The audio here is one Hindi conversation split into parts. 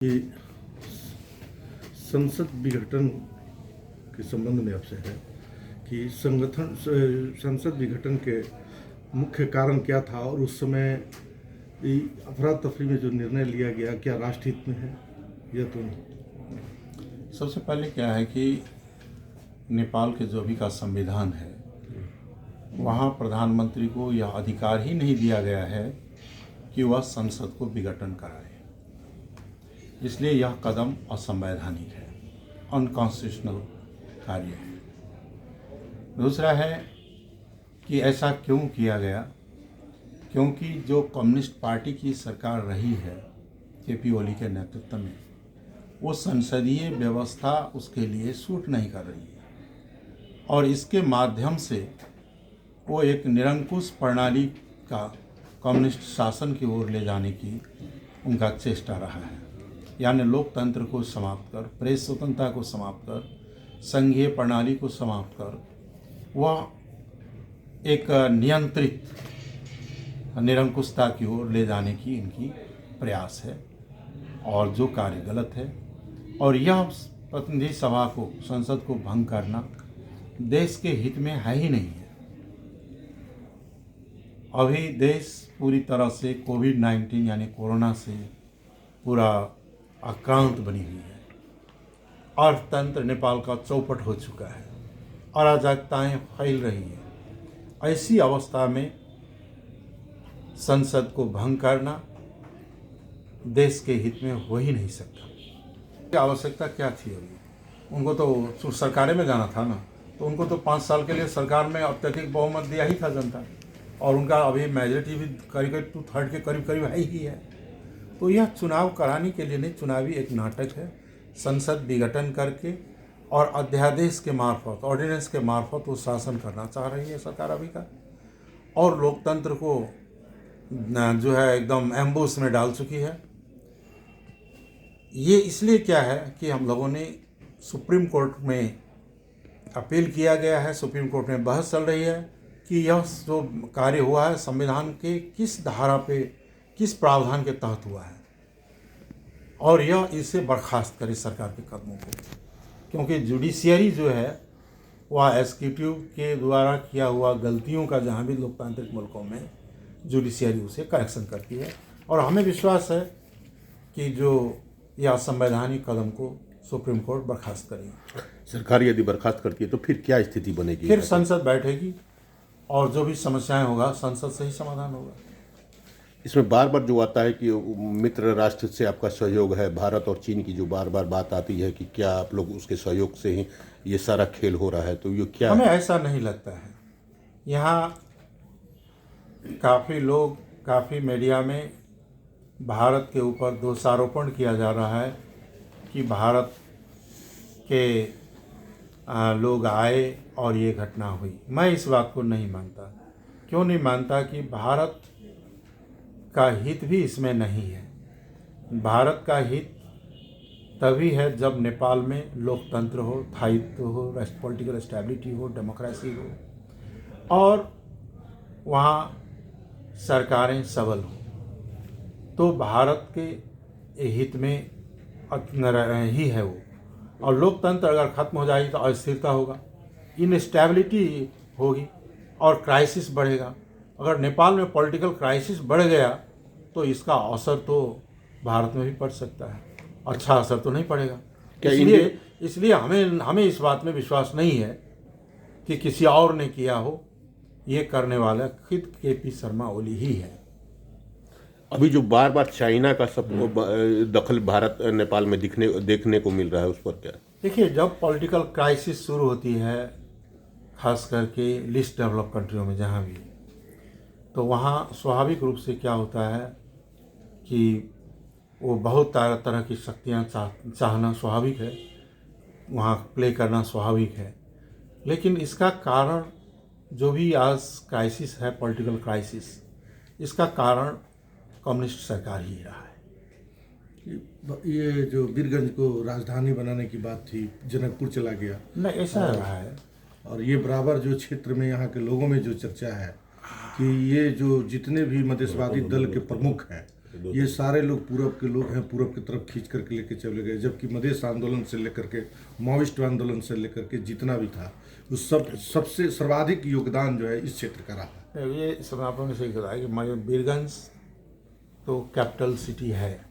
कि संसद विघटन के संबंध में आपसे है कि संसद विघटन के मुख्य कारण क्या था और उस समय अफरा तफरी में जो निर्णय लिया गया क्या राष्ट्रहित में है या तो नहीं। सबसे पहले क्या है कि नेपाल के जो अभी का संविधान है वहाँ प्रधानमंत्री को यह अधिकार ही नहीं दिया गया है कि वह संसद को विघटन कराए, इसलिए यह कदम असंवैधानिक है, अनकॉन्स्टिट्यूशनल कार्य है। दूसरा है कि ऐसा क्यों किया गया, क्योंकि जो कम्युनिस्ट पार्टी की सरकार रही है केपी ओली के नेतृत्व में, वो संसदीय व्यवस्था उसके लिए सूट नहीं कर रही है और इसके माध्यम से वो एक निरंकुश प्रणाली का कम्युनिस्ट शासन की ओर ले जाने की उनका चेष्टा रहा है। यानी लोकतंत्र को समाप्त कर, प्रेस स्वतंत्रता को समाप्त कर, संघीय प्रणाली को समाप्त कर वह एक नियंत्रित निरंकुशता की ओर ले जाने की इनकी प्रयास है और जो कार्य गलत है। और यह प्रतिनिधि सभा को, संसद को भंग करना देश के हित में है ही नहीं है। अभी देश पूरी तरह से कोविड-19 यानी कोरोना से पूरा आक्रांत बनी हुई है। अर्थतंत्र नेपाल का चौपट हो चुका है, अराजकताएं फैल रही हैं। ऐसी अवस्था में संसद को भंग करना देश के हित में हो ही नहीं सकता। आवश्यकता क्या थी अभी? उनको तो सरकारें में जाना था ना, तो उनको तो 5 साल के लिए सरकार में अत्यधिक बहुमत दिया ही था जनता, और उनका अभी मेजॉरिटी भी करीब 2/3 के करीब है ही है। तो यह चुनाव कराने के लिए नहीं, चुनावी एक नाटक है। संसद विघटन करके और अध्यादेश के मार्फत, ऑर्डिनेंस के मार्फत वो शासन करना चाह रही है सरकार अभी का, और लोकतंत्र को जो है एकदम एम्बुश में डाल चुकी है। ये इसलिए क्या है कि हम लोगों ने सुप्रीम कोर्ट में अपील किया गया है, सुप्रीम कोर्ट में बहस चल रही है कि यह जो कार्य हुआ है संविधान के किस धारा पे, किस प्रावधान के तहत हुआ है, और यह इसे बर्खास्त करे सरकार के कदमों को। क्योंकि जुडिशियरी जो है वह एग्जीक्यूटिव के द्वारा किया हुआ गलतियों का जहाँ भी लोकतांत्रिक मुल्कों में जुडिशियरी उसे करेक्शन करती है, और हमें विश्वास है कि जो यह असंवैधानिक कदम को सुप्रीम कोर्ट बर्खास्त करेगी। सरकार यदि बर्खास्त करती है तो फिर क्या स्थिति बनेगी? फिर संसद बैठेगी और जो भी समस्याएं होगा संसद से ही समाधान होगा। इसमें बार बार जो आता है कि मित्र राष्ट्र से आपका सहयोग है, भारत और चीन की जो बार बार बात आती है कि क्या आप लोग उसके सहयोग से ही ये सारा खेल हो रहा है, तो ये क्या? हमें ऐसा नहीं लगता है। यहाँ काफ़ी लोग, काफ़ी मीडिया में भारत के ऊपर दोषारोपण किया जा रहा है कि भारत के लोग आए और ये घटना हुई। मैं इस बात को नहीं मानता। क्यों नहीं मानता? कि भारत का हित भी इसमें नहीं है। भारत का हित तभी है जब नेपाल में लोकतंत्र हो, स्थायित्व हो, पॉलिटिकल स्टेबिलिटी हो, डेमोक्रेसी हो और वहाँ सरकारें सबल हों। तो भारत के हित में ही है वो। और लोकतंत्र अगर खत्म हो जाएगी तो अस्थिरता होगा, इनस्टेबिलिटी होगी और क्राइसिस बढ़ेगा। अगर नेपाल में पॉलिटिकल क्राइसिस बढ़ गया तो इसका असर तो भारत में भी पड़ सकता है, अच्छा असर तो नहीं पड़ेगा। इसलिए हमें इस बात में विश्वास नहीं है कि किसी और ने किया हो। ये करने वाला खुद केपी शर्मा ओली ही है। अभी जो बार बार चाइना का सब दखल भारत नेपाल में देखने को मिल रहा है, उस पर क्या? देखिए, जब पॉलिटिकल क्राइसिस शुरू होती है, खास करके लीस्ट डेवलप कंट्रियों में जहाँ भी, तो वहाँ स्वाभाविक रूप से क्या होता है कि वो बहुत तरह की शक्तियाँ चाहना स्वाभाविक है, वहाँ प्ले करना स्वाभाविक है। लेकिन इसका कारण जो भी आज क्राइसिस है, पॉलिटिकल क्राइसिस, इसका कारण कम्युनिस्ट सरकार ही रहा है। ये जो वीरगंज को राजधानी बनाने की बात थी, जनकपुर चला गया, नहीं ऐसा रहा है। और ये बराबर जो क्षेत्र में यहाँ के लोगों में जो चर्चा है कि ये जो जितने भी मधेशवादी दल के प्रमुख हैं ये सारे लोग पूरब के लोग हैं, पूरब की तरफ खींच करके लेके चले गए, जबकि मधेश आंदोलन से लेकर के माओइस्ट आंदोलन से लेकर के जितना भी था उस सबसे सर्वाधिक योगदान जो है इस क्षेत्र का रहा। ये सब आपने सही कहा है कि बीरगंज तो कैपिटल सिटी है,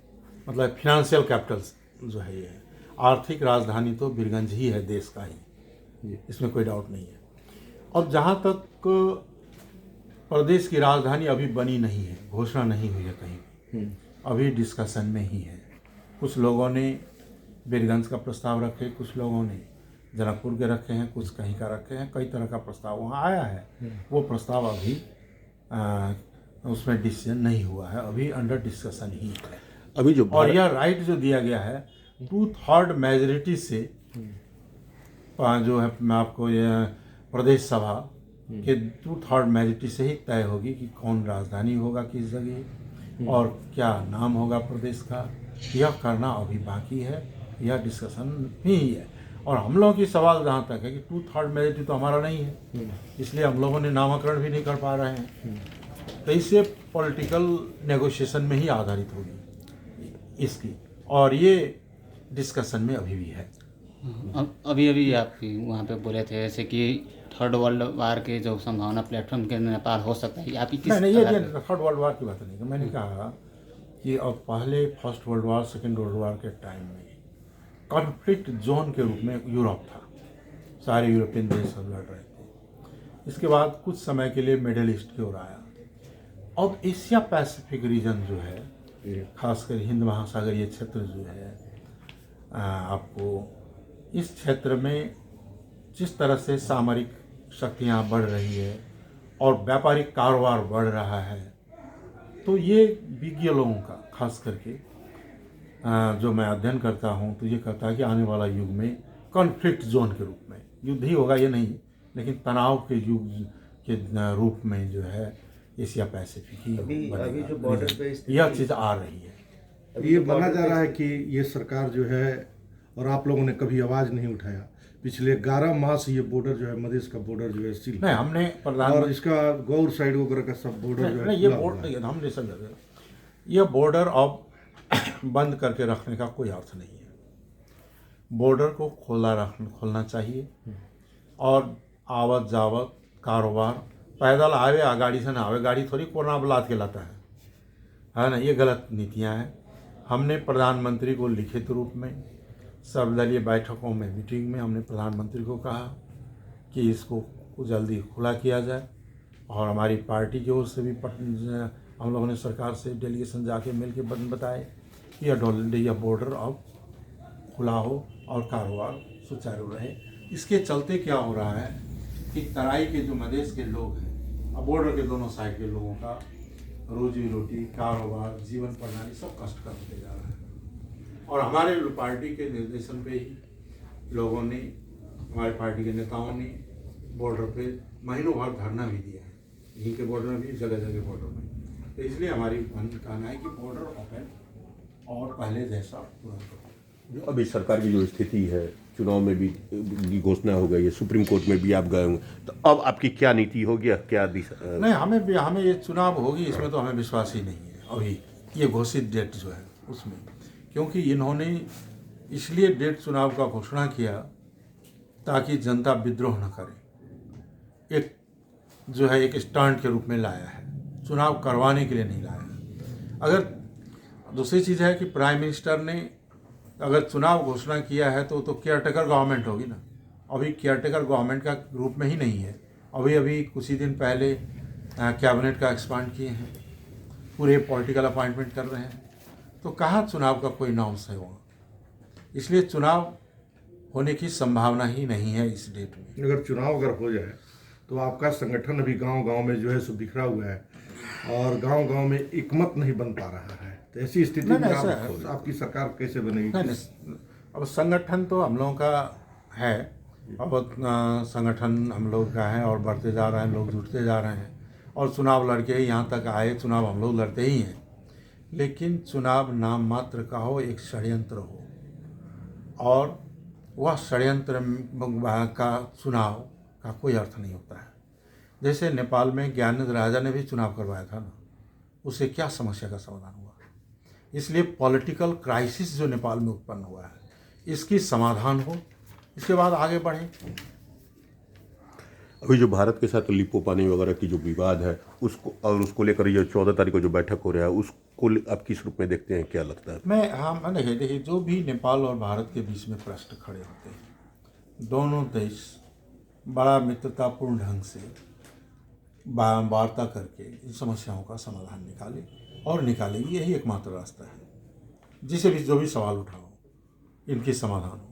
मतलब फिनेंशियल कैपिटल जो है ये है, आर्थिक राजधानी तो बीरगंज ही है देश का ही, इसमें कोई डाउट नहीं है। और जहाँ तक प्रदेश की राजधानी अभी बनी नहीं है, घोषणा नहीं हुई है कहीं, अभी डिस्कशन में ही है। कुछ लोगों ने बीरगंज का प्रस्ताव रखे, कुछ लोगों ने जनकपुर के रखे हैं, कुछ कहीं का रखे हैं, कई तरह का प्रस्ताव वहाँ आया है। वो प्रस्ताव अभी उसमें डिसीजन नहीं हुआ है, अभी अंडर डिस्कशन ही है अभी जो और यह राइट जो दिया गया है 2/3 मेजोरिटी से जो है, मैं आपको यह प्रदेश सभा के 2/3 मेजोरिटी से ही तय होगी कि कौन राजधानी होगा किस जगह और क्या नाम होगा प्रदेश का। यह करना अभी बाकी है, यह डिस्कशन ही है। और हम लोगों की सवाल जहाँ तक है कि 2/3 मेजोरिटी तो हमारा नहीं है, इसलिए हम लोगों ने नामकरण भी नहीं कर पा रहे हैं। तो इससे पॉलिटिकल नेगोशिएशन में ही आधारित होगी इसकी, और ये डिस्कशन में अभी भी है। अभी आप वहाँ पे बोले थे ऐसे कि थर्ड वर्ल्ड वार के जो संभावना प्लेटफॉर्म के नेपाल हो सकता है, आप किस नहीं, ये थर्ड वर्ल्ड वार की बात नहीं है। मैंने कहा कि अब पहले first world war, second world war के टाइम में कॉन्फ्लिक्ट जोन के रूप में यूरोप था, सारे यूरोपियन देश सब लड़ रहे थे। इसके बाद कुछ समय के लिए मिडिल ईस्ट की ओर आया। अब एशिया पैसिफिक रीजन जो है, खासकर हिंद महासागरीय क्षेत्र जो है, आपको इस क्षेत्र में जिस तरह से सामरिक शक्तियाँ बढ़ रही है और व्यापारिक कारोबार बढ़ रहा है, तो ये विज्ञ लोगों का खास करके जो मैं अध्ययन करता हूँ, तो ये कहता है कि आने वाला युग में कॉन्फ्लिक्ट जोन के रूप में, युद्ध ही होगा ये नहीं, लेकिन तनाव के युग के रूप में जो है एशिया पैसिफिक ही अभी जो बॉर्डर पे यह चीज़ आ रही है। ये माना जा रहा है कि ये सरकार जो है, और आप लोगों ने कभी आवाज़ नहीं उठाया, पिछले 11 माह से ये बॉर्डर जो है, मधेश का बॉर्डर जो है सील नहीं, हमने प्रधान और इसका गौर साइड वगैरह का सब बॉर्डर जो है नहीं, ये बॉर्डर हमने समझा, ये बॉर्डर अब बंद करके रखने का कोई अर्थ नहीं है। बॉर्डर को खोलना चाहिए और आवत जावत कारोबार पैदल आवे, गाड़ी से ना आवे, गाड़ी थोड़ी कोरोना बुलाद के लाता है ना, ये गलत नीतियाँ हैं। हमने प्रधानमंत्री को लिखित रूप में सर्वदलीय बैठकों में, मीटिंग में हमने प्रधानमंत्री को कहा कि इसको जल्दी खुला किया जाए, और हमारी पार्टी की ओर से भी हम लोगों ने सरकार से डेलीगेशन जाके मिल के बताए कि यह बॉर्डर अब खुला हो और कारोबार सुचारू रहे। इसके चलते क्या हो रहा है कि तराई के जो मधेश के लोग हैं, अब बॉर्डर के दोनों साइड के लोगों का रोजी रोटी, कारोबार, जीवन प्रणाली सब कष्ट कर होते जा रहा है। और हमारे पार्टी के निर्देशन पे ही लोगों ने, हमारे पार्टी के नेताओं ने बॉर्डर पे महीनों भर धरना भी दिया है, यहीं के बॉर्डर में भी, जगह जगह बॉर्डर में। तो इसलिए हमारी कहना है कि बॉर्डर ओपन और पहले जैसा तुरंत हो। जो अभी सरकार की जो स्थिति है, चुनाव में भी की घोषणा हो गई है, सुप्रीम कोर्ट में भी आप गए होंगे, तो अब आपकी क्या नीति होगी, क्या दिशा? नहीं, हमें ये चुनाव होगी इसमें तो हमें विश्वास ही नहीं है अभी, ये घोषित डेट जो है उसमें, क्योंकि इन्होंने इसलिए डेट चुनाव का घोषणा किया ताकि जनता विद्रोह न करे। एक जो है एक स्टंट के रूप में लाया है, चुनाव करवाने के लिए नहीं लाया है। अगर दूसरी चीज़ है कि प्राइम मिनिस्टर ने अगर चुनाव घोषणा किया है तो केयरटेकर गवर्नमेंट होगी ना, अभी केयरटेकर गवर्नमेंट का रूप में ही नहीं है। अभी कुछ ही दिन पहले कैबिनेट का एक्सपांड किए हैं, पूरे पॉलिटिकल अपॉइंटमेंट कर रहे हैं, तो कहाँ चुनाव का कोई नॉर्म्स है वहाँ। इसलिए चुनाव होने की संभावना ही नहीं है इस डेट में। अगर चुनाव हो जाए तो आपका संगठन अभी गांव-गांव में जो है सो बिखरा हुआ है और गांव-गांव में एकमत नहीं बन पा रहा है, तो ऐसी स्थिति में आपकी सरकार कैसे बनेगी? नहीं, अब संगठन तो हम लोगों का है, अब संगठन हम लोग का है और बढ़ते जा रहे हैं, लोग जुटते जा रहे हैं, और चुनाव लड़के ही यहाँ तक आए, चुनाव हम लोग लड़ते ही हैं। लेकिन चुनाव नाम मात्र का हो, एक षड्यंत्र हो, और वह षड्यंत्र का चुनाव का कोई अर्थ नहीं होता है। जैसे नेपाल में ज्ञानेंद्र राजा ने भी चुनाव करवाया था ना, उससे क्या समस्या का समाधान हुआ? इसलिए पॉलिटिकल क्राइसिस जो नेपाल में उत्पन्न हुआ है, इसकी समाधान हो, इसके बाद आगे बढ़ें। अभी जो भारत के साथ लिपो पानी वगैरह की जो विवाद है उसको लेकर ये 14 तारीख को जो बैठक हो रहा है उसको आप किस रूप में देखते हैं, क्या लगता है? मैंने देखिए, जो भी नेपाल और भारत के बीच में प्रश्न खड़े होते हैं, दोनों देश बड़ा मित्रतापूर्ण ढंग से वार्ता करके इन समस्याओं का समाधान निकाले और निकालेगी। यही एकमात्र रास्ता है। जिसे भी जो भी सवाल उठाओ, इनके समाधान हो।